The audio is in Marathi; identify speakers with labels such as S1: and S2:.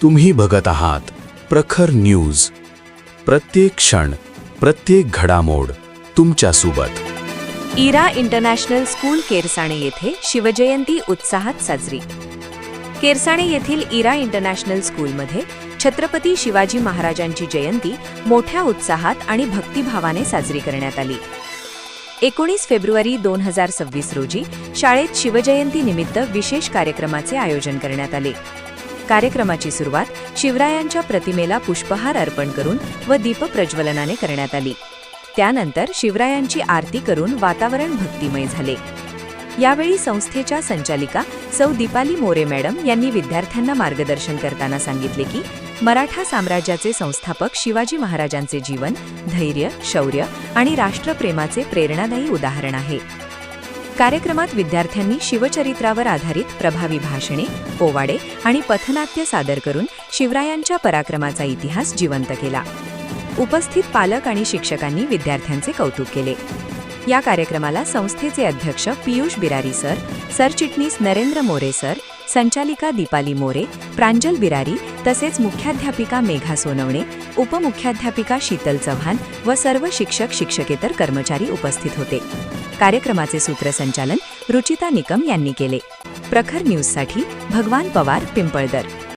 S1: तुम्ही बघत आहात प्रखर न्यूज. प्रत्येक क्षण, प्रत्येक घडामोड तुमच्यासोबत.
S2: इरा इंटरनॅशनल स्कूल केरसाणे येथे शिवजयंती उत्साहात साजरी. केरसाणे येथील इरा इंटरनॅशनल स्कूलमध्ये छत्रपती शिवाजी महाराजांची जयंती मोठ्या उत्साहात आणि भक्तिभावाने साजरी करण्यात आली. 19 फेब्रुवारी 2026 रोजी शाळेत शिवजयंती निमित्त विशेष कार्यक्रमाचे आयोजन करण्यात आले. कार्यक्रमाची सुरुवात शिवरायांच्या प्रतिमेला पुष्पहार अर्पण करून व दीपप्रज्वलनाने करण्यात आली. त्यानंतर शिवरायांची आरती करून वातावरण भक्तिमय झाले. यावेळी संस्थेच्या संचालिका सौ दीपाली मोरे मॅडम यांनी विद्यार्थ्यांना मार्गदर्शन करताना सांगितले की मराठा साम्राज्याचे संस्थापक शिवाजी महाराजांचे जीवन, धैर्य, शौर्य आणि राष्ट्रप्रेमाचे प्रेरणादायी उदाहरण आहे. कार्यक्रमात विद्यार्थ्यांनी शिवचरित्रावर आधारित प्रभावी भाषणे, पोवाडे आणि पथनाट्य सादर करून शिवरायांच्या पराक्रमाचा इतिहास जिवंत केला. उपस्थित पालक आणि शिक्षकांनी विद्यार्थ्यांचे कौतुक केले. या कार्यक्रमाला संस्थेचे अध्यक्ष पियुष बिरारी सर, सरचिटणीस नरेंद्र मोरे सर, संचालिका दीपाली मोरे, प्रांजल बिरारी तसेच मुख्याध्यापिका मेघा सोनवणे, उपमुख्याध्यापिका शीतल चव्हाण व सर्व शिक्षक शिक्षकेतर कर्मचारी उपस्थित होते. कार्यक्रमाचे सूत्रसंचालन रुचिता निकम यांनी केले. प्रखर न्यूजसाठी भगवान पवार, पिंपळदर.